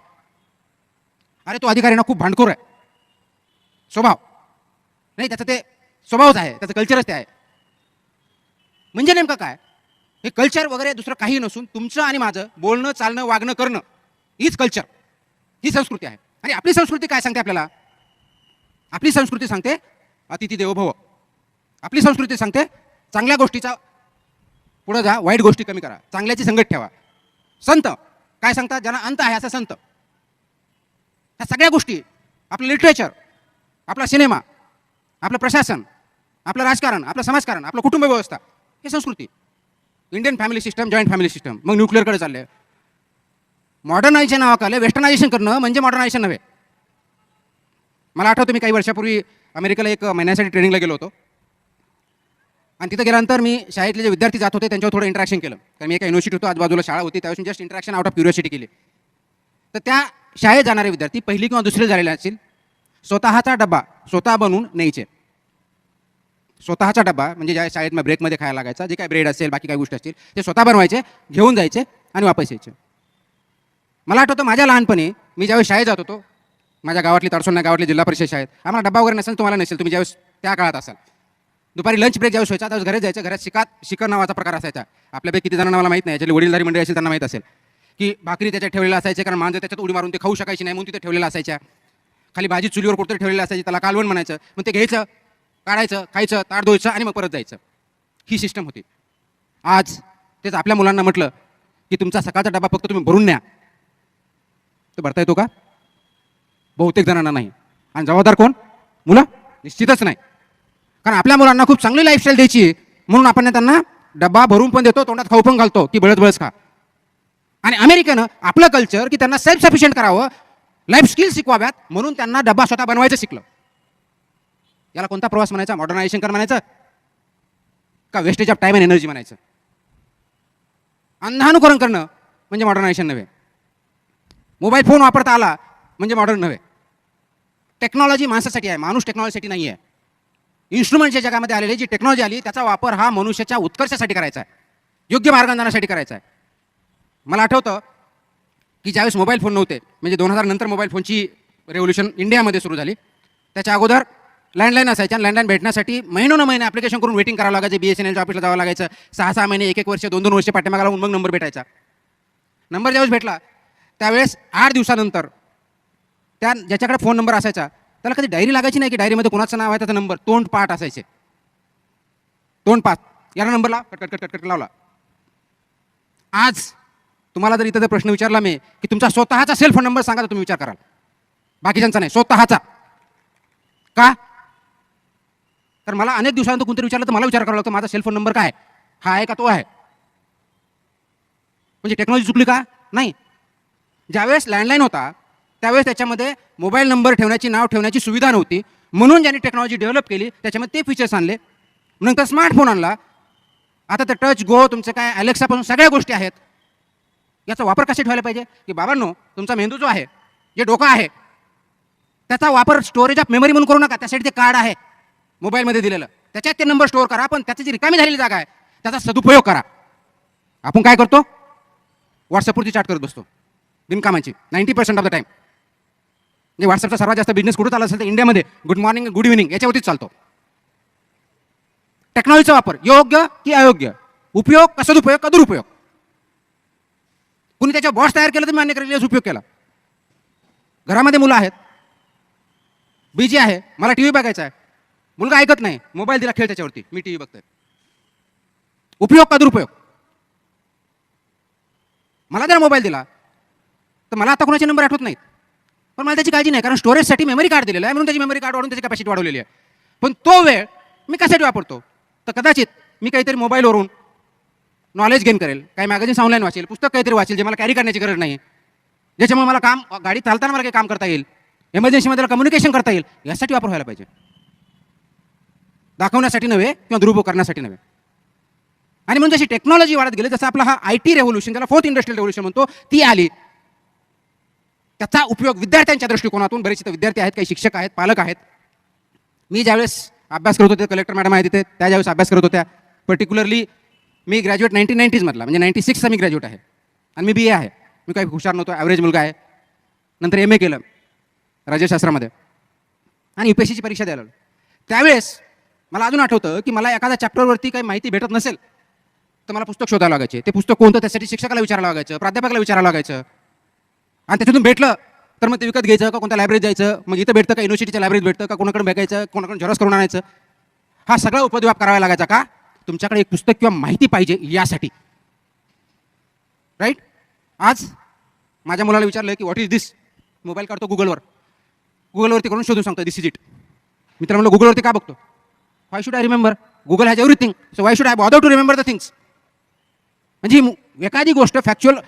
अरे तो अधिकारी ना खूप भांडखोर आहे, स्वभाव नाही, त्याचं ते स्वभावच आहे, त्याचं कल्चरच ते आहे. म्हणजे नेमकं काय? हे कल्चर वगैरे दुसरं काही नसून तुमचं आणि माझं बोलणं, चालणं, वागणं, करणं हीच कल्चर, ही संस्कृती आहे. आणि आपली संस्कृती काय सांगते आपल्याला? आपली संस्कृती सांगते अतिथी देवो भव. आपली संस्कृती सांगते चांगल्या गोष्टीचा पुढे जा, वाईट गोष्टी कमी करा, चांगल्याची संगत ठेवा. संत काय सांगतात? ज्यांना अंत आहे असा संत. ह्या सगळ्या गोष्टी, आपलं लिटरेचर, आपला सिनेमा, आपलं प्रशासन, आपलं राजकारण, आपलं समाजकारण, आपलं कुटुंब व्यवस्था, हे संस्कृती. Indian family system, joint family system, मग न्यूक्लिअरकडे चालले. मॉडर्नायझेशन नावाखाली वेस्टर्नायझेशन करणं म्हणजे मॉडर्नायझेशन नव्हे. मला आठवतं मी काही वर्षापूर्वी अमेरिकेला 1 महिन्यासाठी ट्रेनिंगला गेलो होतो. आणि तिथं गेल्यानंतर मी शाळेतले जे विद्यार्थी जात होते त्यांच्यावर थोडं इंटरॅक्शन केलं. कारण मी एका युनिव्हर्सिटी होतो, आजूबाजूला शाळा होती, त्यावेळेस just interaction out of curiosity केली. तर त्या शाळेत जाणारे विद्यार्थी पहिली किंवा दुसरी झालेले असतील, स्वतःचा डबा स्वतः बनवून न्यायचे. स्वतःचा डबा म्हणजे ज्या शाळेत मग ब्रेकमध्ये खायला लागायचा, जे काही ब्रेड असेल, बाकी काही गोष्टी असतील, ते स्वतः बनवायचे, घेऊन जायचे आणि वापस यायचे. मला आठवतं माझ्या लहानपणी मी ज्यावेळेस शाळेत जात होतो, माझ्या गावातली तडसोना गावातली जिल्हा परिषद शाळेत, आम्हाला डबा वगैरे नसेल, तुम्हाला नसेल, तुम्ही ज्यावेळेस त्या काळात असाल, दुपारी लंच ब्रेक ज्यावेळेस व्हायचा त्यावेळेस घरात जायचं. घरात शिकर नावाचा प्रकार असायचा. आपल्यापैकी किती जणांना मला माहीत नाही, याच्यातले वडीलधारी मंडळी असेल त्यांना माहीत असेल की भाकरी त्याच्यात ठेवलेला असायचे, कारण मांजर त्याच्यात उडी मारून ते खाऊ शकायची नाही म्हणून तिथे ठेवलेला असायच्या. खाली भाजी चुलीवर कुठतरी ठेवलेली असायची, त्याला कालवण म्हणायचं. मग ते घ्यायचं, काढायचं, खायचं, ताट धुवायचं आणि मग परत जायचं. ही सिस्टम होती. आज तेच आपल्या मुलांना म्हटलं की तुमचा सकाळचा डबा फक्त तुम्ही भरून न्या, तर भरता येतो का? बहुतेक जणांना नाही. आणि जबाबदार कोण? मुलं? निश्चितच नाही. कारण आपल्या मुलांना खूप चांगली लाईफस्टाईल द्यायची म्हणून आपण त्यांना डबा भरून पण देतो, तोंडात खाऊ पण घालतो की बळच बळच खा. आणि अमेरिकेनं आपलं कल्चर की त्यांना सेल्फ सफिशियंट करावं, लाईफ स्किल शिकवाव्यात म्हणून त्यांना डबा स्वतः बनवायचं शिकलं. याला कोणता प्रवास म्हणायचा? मॉडर्नायझेशन कर म्हणायचं का wastage of time and energy म्हणायचं? अंधानुकरण करणं म्हणजे मॉडर्नायझेशन नव्हे. मोबाईल फोन वापरता आला म्हणजे मॉडर्न नव्हे. टेक्नॉलॉजी माणसासाठी आहे, माणूस टेक्नॉलॉजीसाठी नाही आहे. इन्स्ट्रुमेंटच्या जगामध्ये आलेली जी टेक्नॉलॉजी आली त्याचा वापर हा मनुष्याच्या उत्कर्षासाठी करायचा आहे, योग्य मार्गदर्शनासाठी करायचा आहे. मला आठवतं की ज्यावेळेस मोबाईल फोन नव्हते, म्हणजे 2000 नंतर मोबाईल फोनची रेव्होल्युशन इंडियामध्ये सुरू झाली. त्याच्या अगोदर लँडलाईन असायच्या. लँडलाईन भेटण्यासाठी महिने ॲप्लिकेशन करून वेटिंग करावं लागायचं. BSNLच्या ऑफिसला जावं लागायचं. 6-6 महिने, 1-1 वर्ष, 2-2 वर्ष पाठीमागे लावून मग नंबर भेटायचा. नंबर ज्यावेळेस भेटला त्यावेळेस 8 दिवसानंतर त्या ज्याच्याकडे फोन नंबर असायचा त्याला कधी डायरी लागायची नाही की डायरीमध्ये कोणाचं नाव आहे त्याचा नंबर, तोंड पाठ असायचे. तोंड पाठ, याला नंबरला कट लावला. आज तुम्हाला जर इथं प्रश्न विचारला मी की तुमचा स्वतःचा सेल फोन नंबर सांगा तर तुम्ही विचार कराल, बाकीच्यांचा नाही, स्वतःचा. का? कारण मला अनेक दिवसानंतर कोणतरी विचारलं तर मला विचार करावा लागतो माझा सेल फोन नंबर काय, हा आहे का तो आहे. म्हणजे टेक्नॉलॉजी चुकली का? नाही. ज्यावेळेस लँडलाईन होता त्यावेळेस त्याच्यामध्ये मोबाईल नंबर ठेवण्याची, नाव ठेवण्याची सुविधा नव्हती, म्हणून ज्यांनी टेक्नॉलॉजी डेव्हलप केली त्याच्यामध्ये ते फीचर्स आणले. नंतर स्मार्टफोन आणला. आता तर टच, गो, तुमचं काय अलेक्सापासून सगळ्या गोष्टी आहेत. याचा वापर कसा ठेवायला पाहिजे की बाबांनो, तुमचा मेंदू जो आहे, जे डोकं आहे, त्याचा वापर स्टोरेज ऑफ मेमरी म्हणून करू नका. त्यासाठी ते कार्ड आहे, मोबाईलमध्ये दिलेलं, त्याच्यात ते नंबर स्टोअर करा, पण त्याची जी रिकामी झालेली जागा आहे त्याचा सदुपयोग करा. आपण काय करतो? व्हॉट्सअपवरती चॅट करत बसतो बिनकामाची 90% ऑफ द टाइम. म्हणजे व्हॉट्सअपचा सर्वात जास्त बिझनेस कुठं चालला असेल तर इंडियामध्ये गुड मॉर्निंग गुड इव्हिनिंग याच्यावरतीच चालतो. टेक्नॉलॉजीचा वापर योग्य की अयोग्य, उपयोग का सदुपयोग का दुरुपयोग. कुणी त्याच्या बॉस तयार केलं तर मान्य करायला उपयोग केला. घरामध्ये मुलं आहेत, बिजी आहे, मला टीव्ही बघायचा आहे, मुलगा ऐकत नाही, मोबाईल दिला, खेळ त्याच्यावरती, मी टीव्ही बघतोय. उपयोग का दुरुपयोग. मला जर मोबाईल दिला तर मला आता कोणाचे नंबर आठवत नाहीत, पण मला त्याची काळजी नाही, कारण स्टोरेजसाठी मेमरी कार्ड दिलेलं आहे म्हणून त्याची मेमरी कार्ड वाढवून त्याची कॅपॅसिटी वाढवलेली आहे. पण तो वेळ मी कशासाठी वापरतो? तर कदाचित मी काहीतरी मोबाईलवरून नॉलेज गेन करेल, काही मॅगझिन्स ऑनलाईन वाचेल, पुस्तक काहीतरी वाचेल जे मला कॅरी करण्याची गरज नाही, ज्याच्यामुळे मला काम गाडी चालताना मला काही काम करता येईल, एमर्जन्सीमध्ये कम्युनिकेशन करता येईल, यासाठी वापर व्हायला पाहिजे, दाखवण्यासाठी नव्हे किंवा दुरुपयोग करण्यासाठी नव्हे. आणि म्हणून जशी टेक्नॉलॉजी वाढत गेली, जसं आपला हा IT रेव्होल्यूशन, ज्याला फोर्थ इंडस्ट्रियल रेव्होल्यूशन म्हणतो, ती आली. त्याचा उपयोग विद्यार्थ्यांच्या दृष्टिकोनातून, बरेच विद्यार्थी आहेत, काही शिक्षक आहेत, पालक आहेत. मी ज्यावेळेस अभ्यास करत होते, कलेक्टर मॅडम आहे तिथे, त्या ज्यावेळेस अभ्यास करत होत्या, पर्टिक्युलरली मी ग्रॅज्युएट 1990s मधला, म्हणजे 96चा मी ग्रॅज्युएट आहे आणि मी BA आहे. मी काही हुशार नव्हतो, ॲव्हरेज मुलगा आहे. नंतर MA केलं राज्यशास्त्रामध्ये आणि UPSCची परीक्षा द्यायला लागलो. त्यावेळेस मला अजून आठवतं की मला एखाद्या चॅप्टरवरती काही माहिती भेटत नसेल तर मला पुस्तक शोधायला लागायचे. ते पुस्तक कोणतं त्यासाठी शिक्षकाला विचारायला लागायचं, प्राध्यापकाला विचारायला लागायचं, आणि त्याच्यातून भेटलं तर मग ते विकत घ्यायचं का कोणत्या लायब्ररीत जायचं, मग इथं भेटतं का युनिव्हर्सिटीच्या लायब्ररीत भेटतं का कोणाकडे बघायचं, कोणाकडून झेरॉक्स करून आणायचं. हा सगळा उपद्व्याप करावा लागायचा का? तुमच्याकडे एक पुस्तक किंवा माहिती पाहिजे यासाठी. राईट. आज माझ्या मुलाला विचारलं की व्हॉट इज दिस, मोबाईल काढतो गुगलवरती करून शोधून सांगतो दिस इज इट. मी त्याला म्हणलं गुगलवरती का बघतो? Why should I remember? Google has everything, so why should I bother to remember the things. म्हणजे एखादी गोष्ट फॅक्च्युअल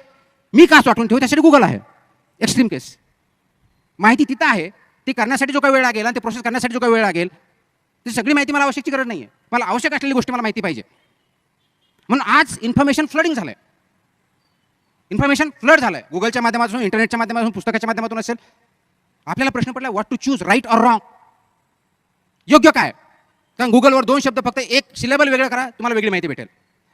मी का साठवून ठेवू, त्यासाठी गुगल आहे. एक्स्ट्रीम केस माहिती तिथं आहे, ती करण्यासाठी जो काही वेळ लागेल आणि ते प्रोसेस करण्यासाठी जो काही वेळ लागेल, ती सगळी माहिती मला आवश्यकची गरज नाही आहे. मला आवश्यक असलेली गोष्टी मला माहिती पाहिजे. म्हणून आज इन्फॉर्मेशन फ्लडिंग झालंय, इन्फॉर्मेशन फ्लड झालंय, गुगलच्या माध्यमातून, इंटरनेटच्या माध्यमातून, पुस्तकाच्या माध्यमातून असेल. आपल्याला प्रश्न पडला what to choose, right or wrong, योग्य काय? कारण गुगलवर 2 शब्द फक्त एक सिलेबल वेगळं करा, तुम्हाला वेगळी माहिती भेटेल.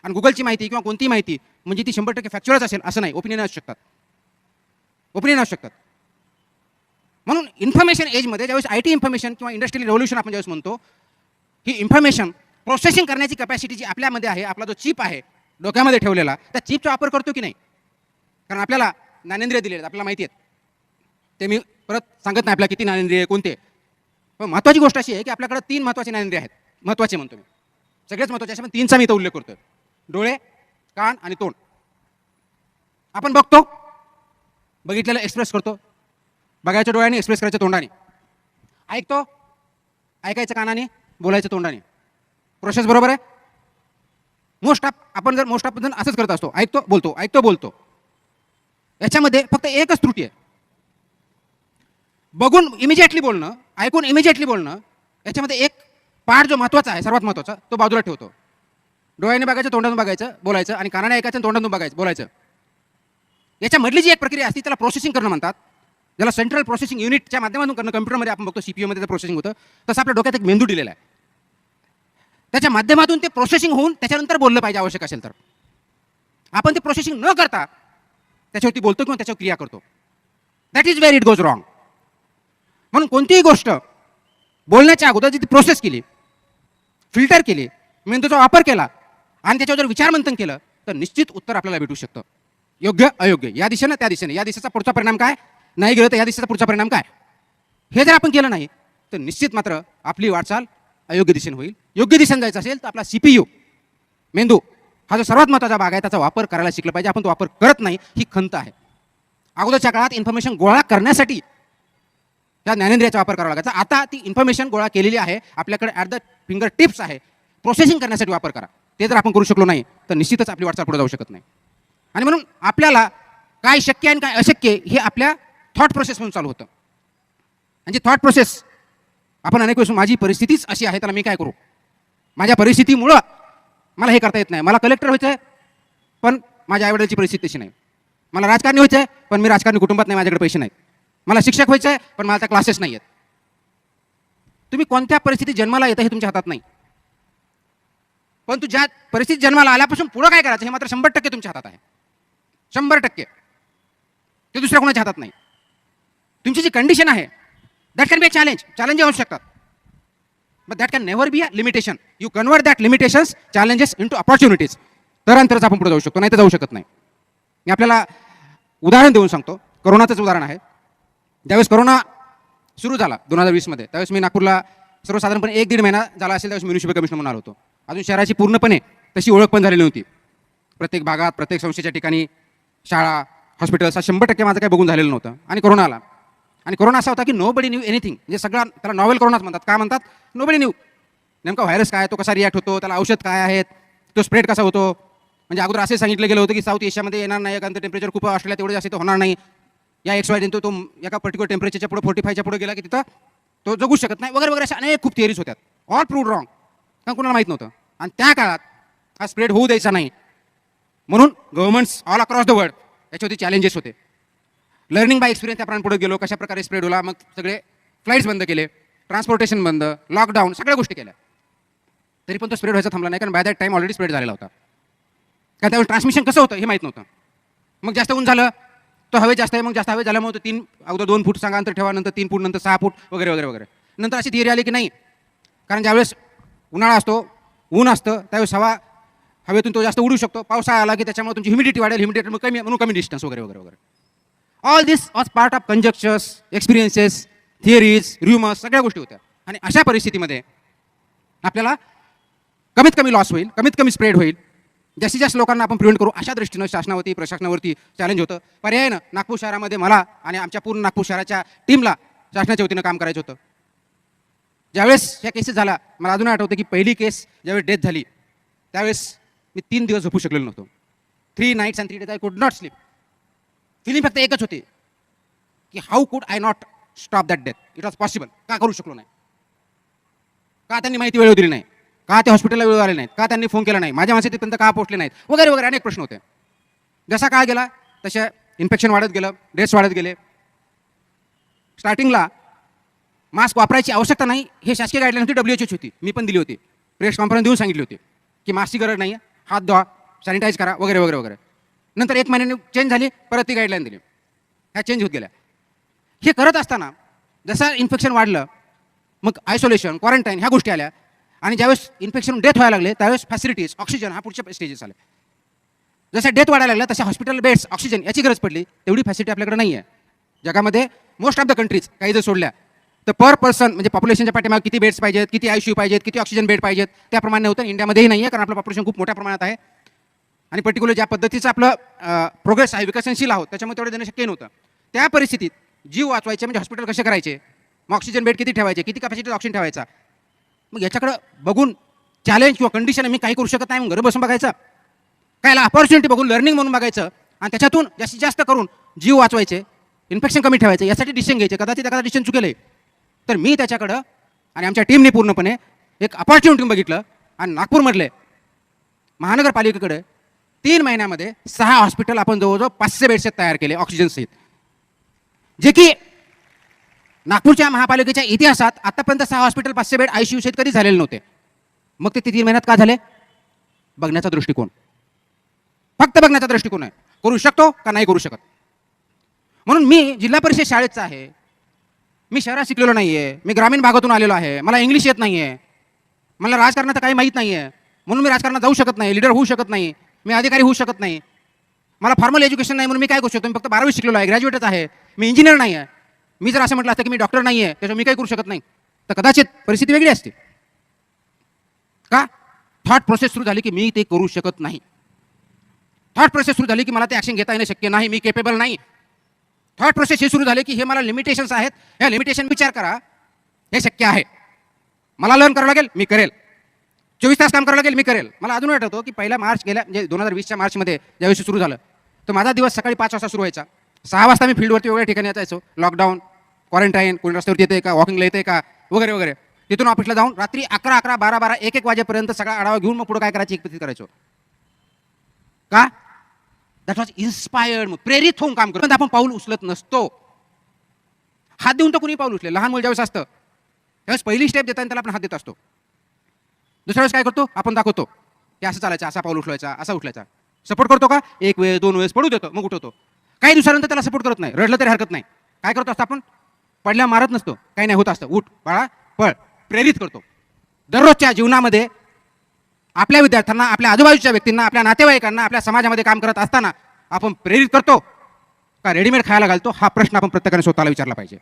आणि गुगलची माहिती किंवा कोणती माहिती म्हणजे ती 100% फॅक्च्युअलच असेल असं नाही, ओपिनियन असू शकतात, ओपिनियन असू शकतात. म्हणून इन्फॉर्मेशन एजमध्ये ज्यावेळेस IT इन्फॉर्मेशन किंवा इंडस्ट्रियल रेव्होल्यूशन आपण ज्यावेळेस म्हणतो, ही इन्फॉर्मेशन प्रोसेसिंग करण्याची कॅपॅसिटी जी आपल्यामध्ये आहे, आपला जो चिप आहे डोक्यामध्ये ठेवलेला, त्या चिपचा वापर करतो की नाही? कारण आपल्याला ज्ञानेंद्रिय दिले आहेत, आपल्याला माहिती आहेत, ते मी परत सांगत नाही आपल्याला किती ज्ञानेंद्रिय कोणते. पण महत्त्वाची गोष्ट अशी आहे की आपल्याकडे 3 महत्त्वाचे ज्ञानेंद्रिय आहेत. महत्त्वाचे म्हणतो मी, सगळेच महत्त्वाचे असे, पण 3चा मी इथं उल्लेख करतोय: डोळे, कान आणि तोंड. आपण बघतो, बघितलेलं एक्सप्रेस करतो, बघायच्या डोळ्याने, एक्सप्रेस करायच्या तोंडाने. ऐकतो, ऐकायचं कानाने, बोलायचं तोंडाने. प्रोसेस बरोबर आहे. आपण मोस्ट ऑफ असंच करत असतो, ऐकतो बोलतो, ऐकतो बोलतो. याच्यामध्ये फक्त एकच त्रुटी आहे, बघून इमिजिएटली बोलणं, ऐकून इमिजिएटली बोलणं. याच्यामध्ये एक पार्ट जो महत्त्वाचा आहे, सर्वात महत्त्वाचा, तो बाजूला ठेवतो. डोळ्याने बघायचं, तोंडातून बघायचं, बोलायचं, आणि कानाने ऐकायचं, तोंडातून बघायचं, बोलायचं. याच्यामधली जी एक प्रक्रिया असते त्याला प्रोसेसिंग करणं म्हणतात, ज्याला सेंट्रल प्रोसेसिंग युनिटच्या माध्यमातून करणं. कम्प्युटरमध्ये आपण बघतो CPU मध्ये प्रोसेसिंग होतं, तसं आपल्या डोक्यात एक मेंदू दिलेला आहे, त्याच्या माध्यमातून ते प्रोसेसिंग होऊन त्याच्यानंतर बोललं पाहिजे आवश्यक असेल तर. आपण ते प्रोसेसिंग न करता त्याच्यावरती बोलतो किंवा त्याच्यावर क्रिया करतो. That is where it goes wrong. म्हणून कोणतीही गोष्ट बोलण्याच्या अगोदर जी ती प्रोसेस केली, फिल्टर केली, मेंदूचा वापर केला आणि त्याच्यावर जर विचारमंथन केलं तर निश्चित उत्तर आपल्याला भेटू शकतं, योग्य अयोग्य, या दिशेनं त्या दिशेने. या दिशेचा पुढचा परिणाम काय, नाही गेलं तर या दिशेचा पुढचा परिणाम काय, हे जर आपण केलं नाही तर निश्चित मात्र आपली वाटचाल अयोग्य दिशेने होईल. योग्य दिशेने जायचं असेल तर आपला CPU मेंदू हा जो सर्वात महत्त्वाचा भाग आहे त्याचा वापर करायला शिकलं पाहिजे. आपण तो वापर करत नाही, ही खंत आहे. अगोदरच्या काळात इन्फॉर्मेशन गोळा करण्यासाठी त्या ज्ञानेंद्रियाचा वापर करावा लागायचा. आता ती इन्फॉर्मेशन गोळा केलेली आहे, आपल्याकडे ॲट द फिंगर टिप्स आहे, प्रोसेसिंग करण्यासाठी वापर करा. ते जर आपण करू शकलो नाही तर निश्चितच आपली वाटचाल पुढे जाऊ शकत नाही. आणि म्हणून आपल्याला काय शक्य आणि काय अशक्य हे आपल्या थॉट प्रोसेसमधून चालू होतं. म्हणजे थॉट प्रोसेस आपण अनेक वेळेस, माझी परिस्थितीच अशी आहे, त्याला मी काय करू, माझ्या परिस्थितीमुळं मला हे करता येत नाही. मला कलेक्टर व्हायचं आहे पण माझ्या आईवडिलांची परिस्थिती तशी नाही. मला राजकारणी व्हायचं आहे पण मी राजकारणी कुटुंबात नाही, माझ्याकडे पैसे नाहीत. मला शिक्षक व्हायचं आहे पण मला त्या क्लासेस नाही आहेत. तुम्ही कोणत्या परिस्थितीत जन्माला येतं हे तुमच्या हातात नाही, परंतु ज्या परिस्थितीत जन्माला आल्यापासून पुढं काय करायचं हे मात्र 100% तुमच्या हातात आहे. 100%. ते दुसऱ्या कोणाच्या हातात नाही. तुमची जी कंडिशन आहे that can be a challenge येऊ शकतात, but that can never be a limitation. You convert that limitations challenges into opportunities. तरच आपण पुढे जाऊ शकतो, नाही तर जाऊ शकत नाही. मी आपल्याला उदाहरण देऊन सांगतो. कोरोनाचंच उदाहरण आहे. ज्यावेळेस कोरोना सुरू झाला 2020 मध्ये, त्यावेळेस मी नागपूरला सर्वसाधारणपणे 1-1.5 महिना झाला असेल त्यावेळेस म्युनिसिपल कमिशनर म्हणून आलो होतो. अजून शहराची पूर्णपणे तशी ओळख पण झालेली नव्हती. प्रत्येक भागात प्रत्येक संस्थेच्या ठिकाणी शाळा हॉस्पिटल्स 100% माझं काही बघून झालेलं नव्हतं. आणि कोरोना आला. आणि कोरोना असा होता की नोबडी न्यू एनिथिंग. म्हणजे सगळा त्याला नॉवेल कोरोनाच म्हणतात. का म्हणतात? Nobody knew. नेमका व्हायरस काय, तो कसा रिॲक्ट होतो, त्याला औषध काय आहेत, तो स्प्रेड कसा होतो. म्हणजे अगोदर असे सांगितलं गेलं होतं की साऊथ एशियामध्ये येणार नाही, कारण टेम्परेचर खूप, ऑस्ट्रेलिया तेवढे जास्त होणार नाही. या XY तो एका पर्टिक्युलर टेम्परेचरच्या पुढे 45च्या पुढे गेला की तिथं तो जगू शकत नाही वगैरे वगैरे. अशा अनेक खूप थिअरीज होत्या. All proved wrong. कारण कुणाला माहीत नव्हतं. आणि त्या काळात हा स्प्रेड होऊ द्यायचा नाही म्हणून governments all across the world याच्यावरती चॅलेंजेस होते. लर्निंग बाय एक्सपिरियन्स त्याप्रमाणे पुढे गेलो. कशा प्रकारे स्प्रेड होला. मग सगळे फ्लाईट्स बंद केले, ट्रान्सपोर्टेशन बंद, लॉकडाऊन, सगळ्या गोष्टी केल्या. तरी पण तो स्प्रेड व्हायचा थांबला नाही, कारण by that time already spread झालेला होता. कारण त्यावेळेस ट्रान्समिशन कसं होतं हे माहीत नव्हतं. मग जास्त ऊन झालं, तो हवे जास्त आहे, मग जास्त हवे झाल्यामुळे तो अगोदर 2 फूट सांगा अंतर ठेवा, नंतर 3 फूट, नंतर 6 फूट वगैरे वगैरे वगैरे. नंतर अशी थिअरी आली की नाही, कारण ज्यावेळेस उन्हाळा असतो, ऊन असतं, त्यावेळेस हवेतून तो जास्त उडू शकतो. पावसाळा आला की त्याच्यामुळे तुमची ह्युमिडिटी वाढेल, ह्युमिडिटी कमी म्हणून कमी डिस्टन्स वगैरे वगैरे वगैरे. All this was part of conjectures, experiences, theories, rumours, सगळ्या गोष्टी होत्या. आणि अशा परिस्थितीमध्ये आपल्याला कमीत कमी लॉस होईल, कमीत कमी स्प्रेड होईल, जास्तीत जास्त लोकांना आपण प्रिव्हेंट करू, अशा दृष्टीनं शासनावरती प्रशासनावरती चॅलेंज होतं. पर्यायानं नागपूर शहरामध्ये मला आणि आमच्या पूर्ण नागपूर शहराच्या टीमला शासनाच्या वतीनं काम करायचं होतं. ज्यावेळेस ह्या केसेस झाला, मला अजून आठवतं की पहिली केस ज्यावेळेस डेथ झाली त्यावेळेस मी 3 दिवस झोपू शकलेलो नव्हतो. 3 nights and 3 days I could not sleep. Feeling फक्त एकच होती की how could I not stop that death. It was possible. का करू शकलो नाही? का त्यांनी माहिती वेळेवर दिली नाही? का ते हॉस्पिटलला वेळ आले नाहीत? का त्यांनी फोन केला नाही? माझ्या माणसं तिथपर्यंत का पोहोचले नाहीत? वगैरे वगैरे अनेक प्रश्न होते. जसा काळ गेला तशा इन्फेक्शन वाढत गेलं, डेथ्स वाढत गेले. स्टार्टिंगला मास्क वापरायची आवश्यकता नाही हे शासकीय गाईडलाईन होती, WHO होती, मी पण दिली होती. प्रेस कॉन्फरन्स देऊन सांगितली होती की मास्कची गरज नाही आहे, हात धुवा, सॅनिटाईज करा वगैरे वगैरे वगैरे. नंतर 1 महिन्याने चेंज झाली, परत ती गाईडलाईन दिली. ह्या चेंज होत गेल्या. हे करत असताना जसं इन्फेक्शन वाढलं, मग आयसोलेशन, क्वारंटाईन ह्या गोष्टी आल्या. आणि ज्यावेळेस इन्फेक्शन डेथ व्हायला लागले त्यावेळेस फॅसिलिटीज, ऑक्सिजन हा पुढच्या स्टेजेस आले. जसं डेथ वाढायला लागल्या तशा हॉस्पिटल बेड्स, ऑक्सिजन याची गरज पडली. तेवढी फॅसिलिटी आपल्याकडे नाही आहे. जगामध्ये मोस्ट ऑफ द कंट्रीज काही जर सोडल्या तर पर पर्सन म्हणजे पॉप्युलेशनच्या पाठीमागे किती बेड्स पाहिजेत, किती ICU पाहिजेत, किती ऑक्सिजन बेड पाहिजेत त्याप्रमाणे होतं. इंडियामध्येही नाही आहे, कारण आपलं पॉप्युलेशन खूप मोठ्या प्रमाणात आहे. आणि पर्टिक्युलर ज्या पद्धतीचं आपलं प्रोग्रेस आहे, विकसनशील आहोत, त्याच्यामुळे तेवढं देणं शक्य नव्हतं. त्या परिस्थितीत जीव वाचवायचे म्हणजे हॉस्पिटल कसे करायचे, मग ऑक्सिजन बेड किती ठेवायचे, किती कॅपॅसिटी ऑक्सिजन ठेवायचा. मग याच्याकडं बघून चॅलेंज किंवा कंडिशन मी काही करू शकत नाही, मग घरी बसून बघायचं. कायला अपॉर्च्युनिटी बघून लर्निंग म्हणून बघायचं आणि त्याच्यातून जास्तीत जास्त करून जीव वाचवायचे, इन्फेक्शन कमी ठेवायचे, यासाठी डिसिजन घ्यायचे. कदाचित एखादा डिसिजन चुकेल तर मी त्याच्याकडं आणि आमच्या टीमने पूर्णपणे एक अपॉर्च्युनिटी बघितलं आणि नागपूरमधले महानगरपालिकेकडे 3 महिन्यामध्ये 6 हॉस्पिटल आपण जवळजवळ 500 बेड्स तयार केले ऑक्सिजनसहित, जे की नागपूरच्या महापालिकेच्या इतिहासात आतापर्यंत 6 हॉस्पिटल 500 बेड ICU सहित कधी झालेले नव्हते. मग ते 3 महिन्यात का झाले? बघण्याचा दृष्टिकोन, फक्त बघण्याचा दृष्टिकोन आहे. करू शकतो का नाही करू शकत. म्हणून मी जिल्हा परिषद शाळेचा आहे, मी शहरात शिकलेलो नाही आहे, मी ग्रामीण भागातून आलेलो आहे, मला इंग्लिश येत नाही आहे, मला राजकारणाचं काही माहीत नाही आहे, म्हणून मी राजकारणात जाऊ शकत नाही, लीडर होऊ शकत नाही, मी अधिकारी होऊ शकत नाही, मला फॉर्मल एज्युकेशन नाही, म्हणून मी काय करू शकतो? मी फक्त 12वी शिकलेलो आहे, ग्रॅज्युएटच आहे, मी इंजिनियर नाही आहे. मी जर असं म्हटलं असतं की मी डॉक्टर नाही आहे, त्याच्यावर मी काही करू शकत नाही, तर कदाचित परिस्थिती वेगळी असते. का? थॉट प्रोसेस सुरू झाली की मी ते करू शकत नाही. थॉट प्रोसेस सुरू झाली की मला ते ॲक्शन घेता येणं शक्य नाही, मी केपेबल नाही. थॉट प्रोसेस हे सुरू झाले की हे मला लिमिटेशन्स आहेत, ह्या लिमिटेशन विचार करा, हे शक्य आहे, मला लर्न करावं लागेल, मी करेल, 24 तास काम करावं लागेल, मी करेल. मला अजून आठवतो की पहिला मार्च गेल्या म्हणजे 2020च्या मार्चमध्ये ज्यावेळी सुरू झालं तर माझा दिवस सकाळी 5 वाजता सुरू व्हायचा. 6 वाजता मी फील्डवरती वेगळ्या ठिकाणी यायचो. लॉकडाऊन, क्वारंटाईन, कोणी रस्त्यावरती येते का, वॉकिंगला येते का वगैरे वगैरे. तिथून ऑफिसला जाऊन रात्री 11, 12, 1 वाजेपर्यंत सगळा आढावा घेऊन मग पुढे काय करायचं एकत्रित करायचो. का? That was inspired. मग प्रेरित होऊन काम करतो. आपण पाऊल उचलत नसतो. हात देऊन तर कुणी पाऊल उचले. लहान मुलं ज्यावेळेस असतं त्यावेळेस पहिली स्टेप देताना त्याला आपण हात देत असतो. दुसऱ्या वेळेस काय करतो, आपण दाखवतो की असं चालायचं, असा पाऊल उचलायचा, असा उचलायचा. सपोर्ट करतो का, एक वेळ 2 वेळेस पडू देतो, मग उठवतो. काही दिवसानंतर त्याला सपोर्ट करत नाही, रडलं तरी हरकत नाही. काय करतो असतो आपण, पडल्या मारत नसतो, काही नाही होत असतं, उठ बाळा पळ, प्रेरित करतो. दररोजच्या जीवनामध्ये आपल्या विद्यार्थ्यांना, आपल्या आजूबाजूच्या व्यक्तींना, आपल्या नातेवाईकांना, आपल्या समाजामध्ये काम करत असताना आपण प्रेरित करतो का रेडीमेड खायला घालतो, हा प्रश्न आपण प्रत्येकाने स्वतःला विचारला पाहिजे.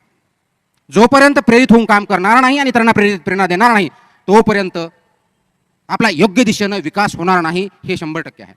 जोपर्यंत प्रेरित होऊन काम करणार नाही आणि त्यांना प्रेरणा देणार नाही, तोपर्यंत आपला योग्य दिशेनं विकास होणार नाही, हे 100% आहे.